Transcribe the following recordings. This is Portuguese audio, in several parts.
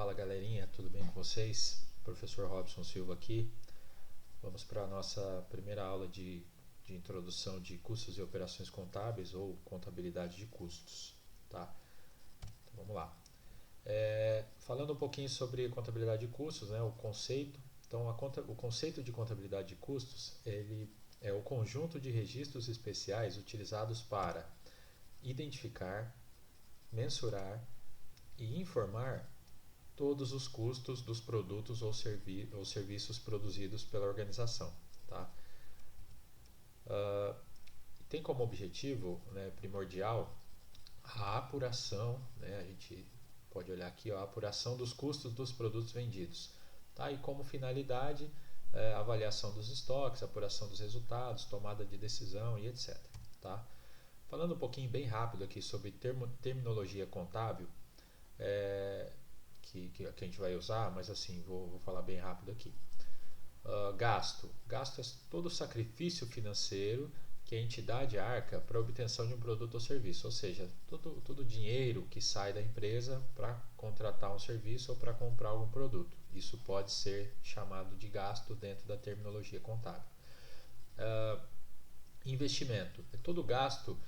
Fala galerinha, tudo bem com vocês? Professor Robson Silva aqui. Vamos para a nossa primeira aula de introdução de custos e operações contábeis ou contabilidade de custos. Tá? Então, vamos lá. Falando um pouquinho sobre contabilidade de custos, né, o conceito. Então, o conceito de contabilidade de custos ele é o conjunto de registros especiais utilizados para identificar, mensurar e informar todos os custos dos produtos ou serviços produzidos pela organização. Tá? Tem como objetivo, né, primordial a apuração, né, a gente pode olhar aqui, ó, a apuração dos custos dos produtos vendidos. Tá? E como finalidade, a avaliação dos estoques, apuração dos resultados, tomada de decisão e etc. Tá? Falando um pouquinho bem rápido aqui sobre terminologia contábil, que a gente vai usar, mas assim, vou falar bem rápido aqui. Gasto. Gasto é todo sacrifício financeiro que a entidade arca para a obtenção de um produto ou serviço, ou seja, todo dinheiro que sai da empresa para contratar um serviço ou para comprar algum produto. Isso pode ser chamado de gasto dentro da terminologia contábil. Investimento. É todo gasto,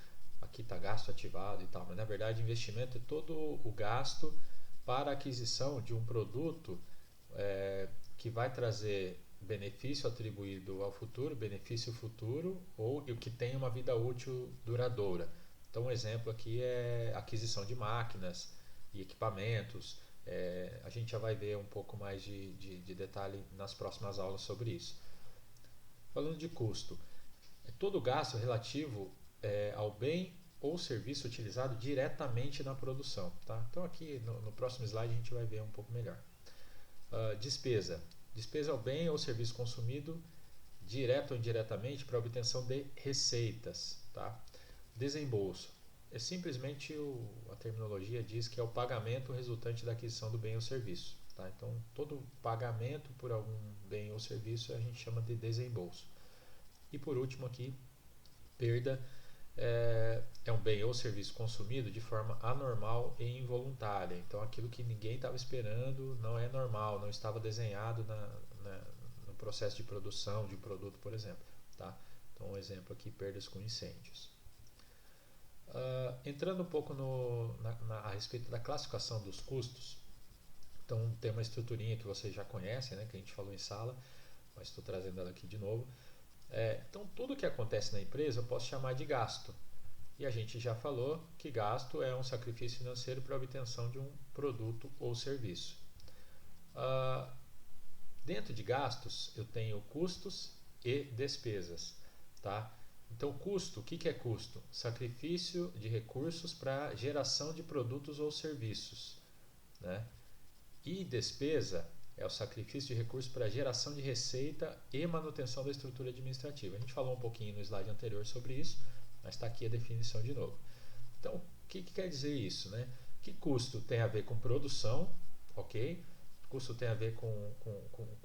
aqui está gasto ativado e tal, mas na verdade investimento é todo o gasto para a aquisição de um produto que vai trazer benefício atribuído ao futuro, benefício futuro ou que tem uma vida útil duradoura. Então, um exemplo aqui é aquisição de máquinas e equipamentos. A gente já vai ver um pouco mais de detalhe nas próximas aulas sobre isso. Falando de custo, é todo gasto relativo ao bem ou serviço utilizado diretamente na produção. Tá? Então, aqui no próximo slide a gente vai ver um pouco melhor. Despesa. Despesa é o bem ou serviço consumido direto ou indiretamente para a obtenção de receitas. Tá? Desembolso. É simplesmente a terminologia diz que é o pagamento resultante da aquisição do bem ou serviço. Tá? Então, todo pagamento por algum bem ou serviço a gente chama de desembolso. E por último aqui, perda é um bem ou serviço consumido de forma anormal e involuntária. Então, aquilo que ninguém estava esperando não é normal, não estava desenhado no processo de produção de um produto, por exemplo. Tá? Então, um exemplo aqui, perdas com incêndios. Entrando um pouco a respeito da classificação dos custos, então tem uma estruturinha que vocês já conhecem, né, que a gente falou em sala, mas estou trazendo ela aqui de novo. Então, tudo que acontece na empresa eu posso chamar de gasto. E a gente já falou que gasto é um sacrifício financeiro para a obtenção de um produto ou serviço. Dentro de gastos, eu tenho custos e despesas. Tá? Então, custo, o que é custo? Sacrifício de recursos para geração de produtos ou serviços. Né? E despesa é o sacrifício de recursos para geração de receita e manutenção da estrutura administrativa. A gente falou um pouquinho no slide anterior sobre isso, mas está aqui a definição de novo. Então, o que quer dizer isso? Né? Que custo tem a ver com produção, ok? Custo tem a ver com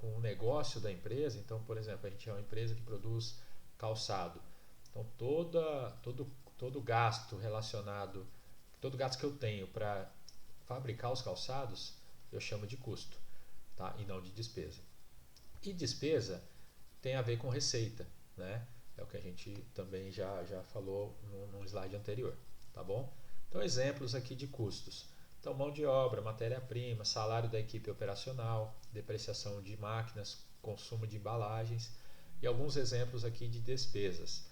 o negócio da empresa. Então, por exemplo, a gente é uma empresa que produz calçado. Então, todo gasto relacionado, todo gasto que eu tenho para fabricar os calçados, eu chamo de custo, tá? E não de despesa. E despesa tem a ver com receita, né? É o que a gente também já falou no slide anterior, tá bom? Então, exemplos aqui de custos. Então, mão de obra, matéria-prima, salário da equipe operacional, depreciação de máquinas, consumo de embalagens e alguns exemplos aqui de despesas.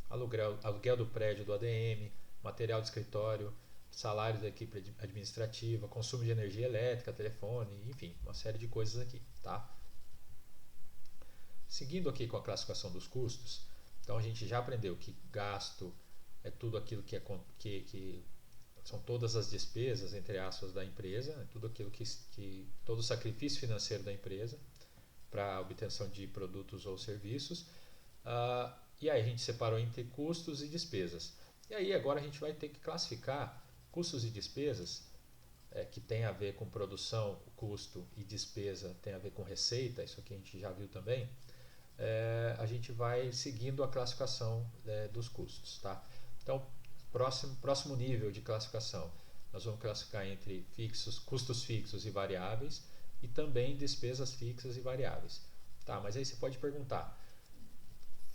Aluguel do prédio do ADM, material de escritório, salário da equipe administrativa, consumo de energia elétrica, telefone, enfim, uma série de coisas aqui, tá? Seguindo aqui com a classificação dos custos, então a gente já aprendeu que gasto é tudo aquilo que são todas as despesas, entre aspas, da empresa, é tudo aquilo todo o sacrifício financeiro da empresa para a obtenção de produtos ou serviços. E aí a gente separou entre custos e despesas. E aí agora a gente vai ter que classificar custos e despesas que tem a ver com produção, custo, e despesa tem a ver com receita, isso aqui a gente já viu também. A gente vai seguindo a classificação dos custos. Tá? Então, próximo nível de classificação. nós vamos classificar entre custos fixos e variáveis e também despesas fixas e variáveis. Tá, mas aí você pode perguntar,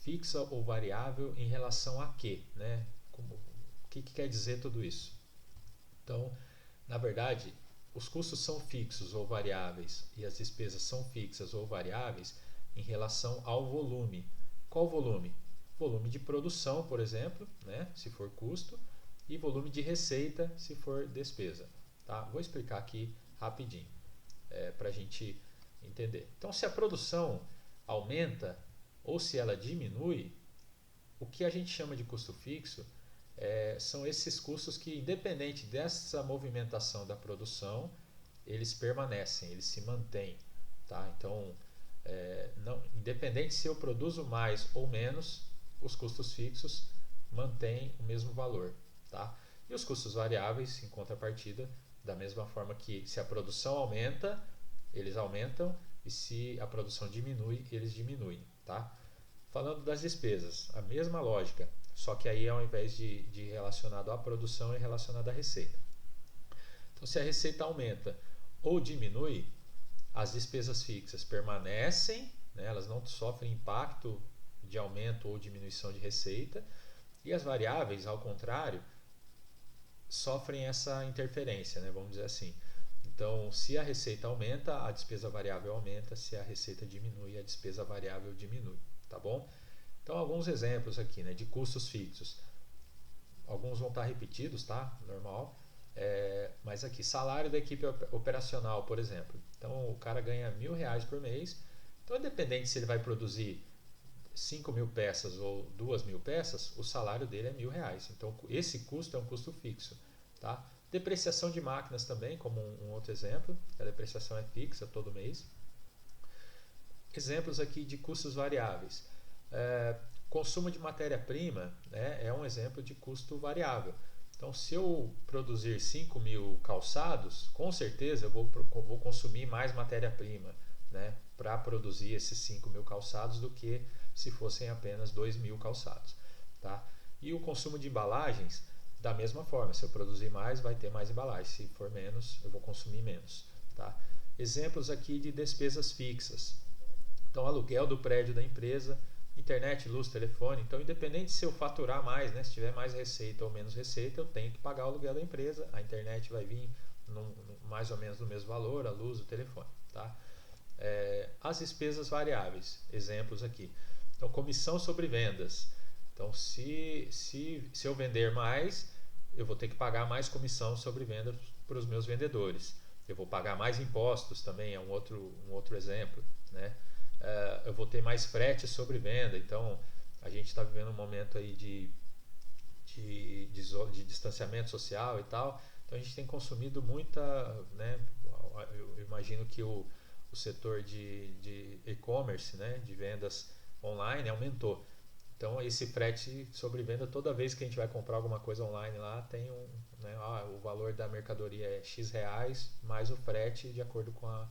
fixa ou variável em relação a quê? Né? O que quer dizer tudo isso? Então, na verdade, os custos são fixos ou variáveis e as despesas são fixas ou variáveis em relação ao volume. Qual volume? Volume de produção, por exemplo, né, se for custo, e volume de receita, se for despesa. Tá? Vou explicar aqui rapidinho para a gente entender. Então, se a produção aumenta ou se ela diminui, o que a gente chama de custo fixo são esses custos que, independente dessa movimentação da produção, eles permanecem, eles se mantêm. Tá? Então, independente se eu produzo mais ou menos, os custos fixos mantêm o mesmo valor. Tá? E os custos variáveis, em contrapartida, da mesma forma que se a produção aumenta, eles aumentam, e se a produção diminui, eles diminuem. Tá? Falando das despesas, a mesma lógica, só que aí ao invés de relacionado à produção é relacionado à receita. Então, se a receita aumenta ou diminui, as despesas fixas permanecem, né, elas não sofrem impacto de aumento ou diminuição de receita, e as variáveis, ao contrário, sofrem essa interferência, né, vamos dizer assim. Então, se a receita aumenta, a despesa variável aumenta, se a receita diminui, a despesa variável diminui, tá bom? Então, alguns exemplos aqui, né, de custos fixos. Alguns vão estar repetidos, tá? Normal. Mas aqui, salário da equipe operacional, por exemplo. Então, o cara ganha R$1.000 por mês. Então, independente se ele vai produzir 5.000 peças ou 2.000 peças, o salário dele é R$1.000. Então, esse custo é um custo fixo, tá? Depreciação de máquinas também, como um outro exemplo. A depreciação é fixa todo mês. Exemplos aqui de custos variáveis. Consumo de matéria-prima, né, é um exemplo de custo variável. Então, se eu produzir 5.000 calçados, com certeza eu vou consumir mais matéria-prima, né, para produzir esses 5.000 calçados do que se fossem apenas 2.000 calçados. Tá? E o consumo de embalagens, da mesma forma, se eu produzir mais, vai ter mais embalagem. Se for menos, eu vou consumir menos. Tá? Exemplos aqui de despesas fixas. Então, aluguel do prédio da empresa, internet, luz, telefone. Então, independente se eu faturar mais, né, se tiver mais receita ou menos receita, eu tenho que pagar o aluguel da empresa. A internet vai vir mais ou menos no mesmo valor, a luz, o telefone. Tá? As despesas variáveis, exemplos aqui. Então, comissão sobre vendas. Então, se eu vender mais, eu vou ter que pagar mais comissão sobre vendas para os meus vendedores. Eu vou pagar mais impostos também, é um outro exemplo, né? Eu vou ter mais frete sobre venda. Então, a gente está vivendo um momento aí de distanciamento social e tal. Então, a gente tem consumido muita, né? Eu imagino que o setor de e-commerce, né? De vendas online aumentou. Então, esse frete sobre venda, toda vez que a gente vai comprar alguma coisa online lá, tem né, o valor da mercadoria é X reais, mais o frete de acordo com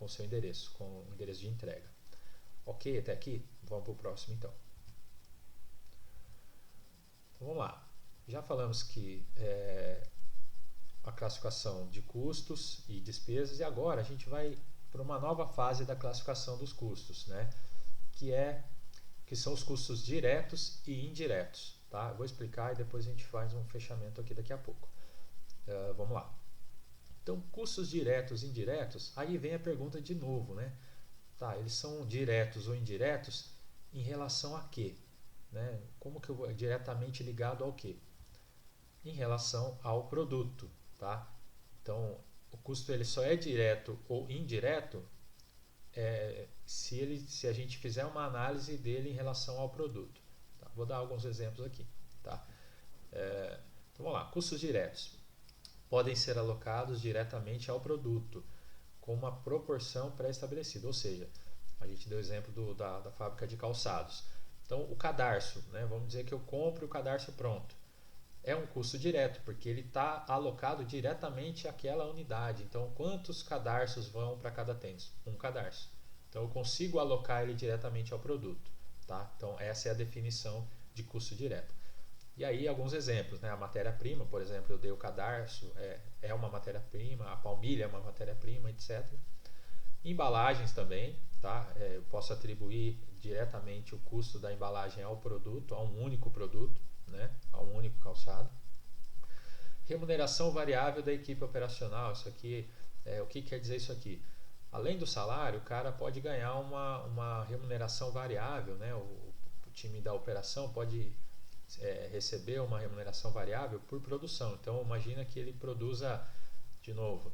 o seu endereço, com o endereço de entrega. Ok, até aqui? Vamos para o próximo então. Então vamos lá. Já falamos que a classificação de custos e despesas, e agora a gente vai para uma nova fase da classificação dos custos, né? Que são os custos diretos e indiretos. Tá? Eu vou explicar e depois a gente faz um fechamento aqui daqui a pouco. Vamos lá. Então, custos diretos e indiretos, aí vem a pergunta de novo, né? Tá, eles são diretos ou indiretos em relação a quê? Né? Como que eu vou diretamente ligado ao quê? Em relação ao produto, tá? Então, o custo ele só é direto ou indireto se a gente fizer uma análise dele em relação ao produto. Tá? Vou dar alguns exemplos aqui. Tá? Então vamos lá, custos diretos podem ser alocados diretamente ao produto com uma proporção pré-estabelecida, ou seja, a gente deu o exemplo da fábrica de calçados. Então o cadarço, né, vamos dizer que eu compro o cadarço pronto, é um custo direto, porque ele está alocado diretamente àquela unidade. Então quantos cadarços vão para cada tênis? Um cadarço. Então eu consigo alocar ele diretamente ao produto. Tá? Então essa é a definição de custo direto. E aí alguns exemplos, né? A matéria-prima, por exemplo, eu dei o cadarço, é uma matéria-prima, a palmilha é uma matéria-prima, etc. Embalagens também, tá? Eu posso atribuir diretamente o custo da embalagem ao produto, a um único produto, né? A um único calçado. Remuneração variável da equipe operacional, isso aqui, o que quer dizer isso aqui? Além do salário, o cara pode ganhar uma remuneração variável, né? O time da operação pode receber uma remuneração variável por produção. Então imagina que ele produza, de novo,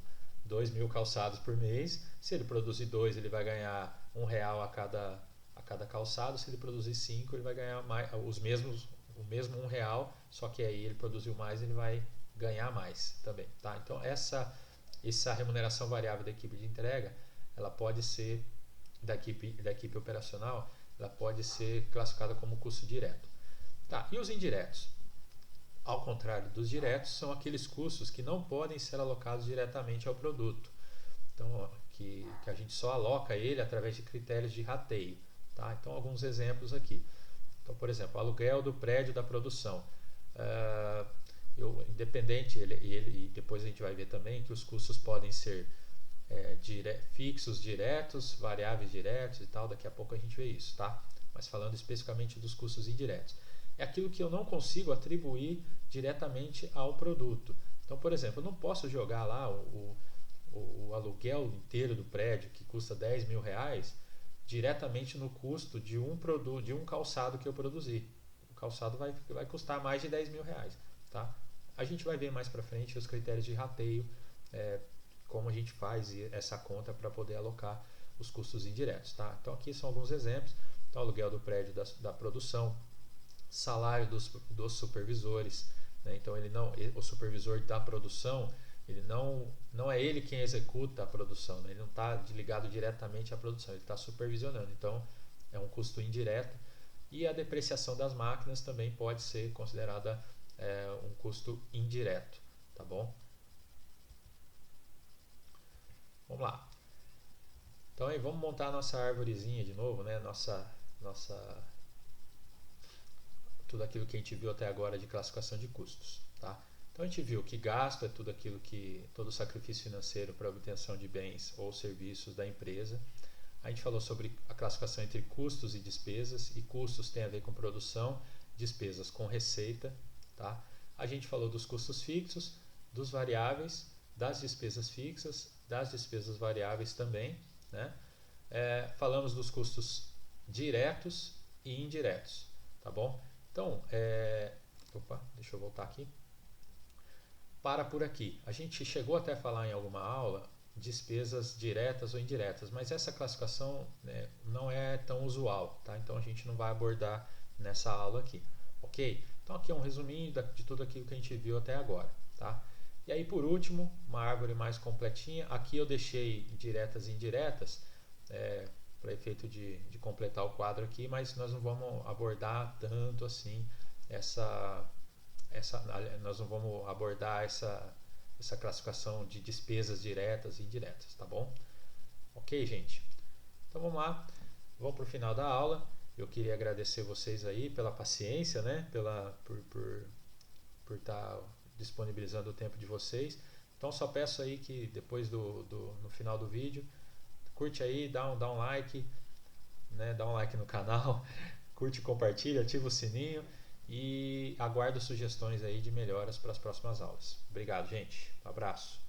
2.000 calçados por mês. Se ele produzir 2, ele vai ganhar R$ 1 a cada calçado. Se ele produzir 5, ele vai ganhar mais, o mesmo R$ 1, só que aí ele produziu mais, ele vai ganhar mais também. Tá? Então essa remuneração variável da equipe de entrega, ela pode ser da equipe operacional, ela pode ser classificada como custo direto. Tá, e os indiretos? Ao contrário dos diretos, são aqueles custos que não podem ser alocados diretamente ao produto. Então, que a gente só aloca ele através de critérios de rateio. Tá? Então, alguns exemplos aqui. Então, por exemplo, aluguel do prédio da produção. Independente, e depois a gente vai ver também que os custos podem ser fixos diretos, variáveis diretos e tal. Daqui a pouco a gente vê isso, tá? Mas falando especificamente dos custos indiretos. É aquilo que eu não consigo atribuir diretamente ao produto. Então, por exemplo, eu não posso jogar lá o aluguel inteiro do prédio, que custa R$ 10.000, diretamente no custo de um produto, de um calçado que eu produzi. O calçado vai custar mais de R$ 10.000. Tá? A gente vai ver mais para frente os critérios de rateio, como a gente faz essa conta para poder alocar os custos indiretos. Tá? Então aqui são alguns exemplos. Então, aluguel do prédio da produção, salário dos supervisores, né? Então o supervisor da produção, ele não é ele quem executa a produção, né? Ele não está ligado diretamente à produção, ele está supervisionando. Então é um custo indireto. E a depreciação das máquinas também pode ser considerada um custo indireto, tá bom? Vamos lá. Então aí vamos montar a nossa árvorezinha de novo, né? Nossa tudo aquilo que a gente viu até agora de classificação de custos, tá? Então a gente viu que gasto é tudo aquilo todo o sacrifício financeiro para a obtenção de bens ou serviços da empresa. A gente falou sobre a classificação entre custos e despesas, e custos tem a ver com produção, despesas com receita, tá? A gente falou dos custos fixos, dos variáveis, das despesas fixas, das despesas variáveis também, né? Falamos dos custos diretos e indiretos, tá bom? Então, deixa eu voltar aqui. Para por aqui. A gente chegou até a falar em alguma aula despesas diretas ou indiretas, mas essa classificação, né, não é tão usual, tá? Então a gente não vai abordar nessa aula aqui, ok? Então aqui é um resuminho de tudo aquilo que a gente viu até agora, tá? E aí por último, uma árvore mais completinha. Aqui eu deixei diretas e indiretas para efeito de completar o quadro aqui, mas nós não vamos abordar tanto assim nós não vamos abordar essa classificação de despesas diretas e indiretas, tá bom? Ok, gente? Então vamos lá, vamos para o final da aula. Eu queria agradecer vocês aí pela paciência, né? Por estar disponibilizando o tempo de vocês. Então só peço aí que depois no final do vídeo, curte aí, dá um like, né? Dá um like no canal, curte, compartilha, ativa o sininho e aguardo sugestões aí de melhoras para as próximas aulas. Obrigado, gente. Um abraço.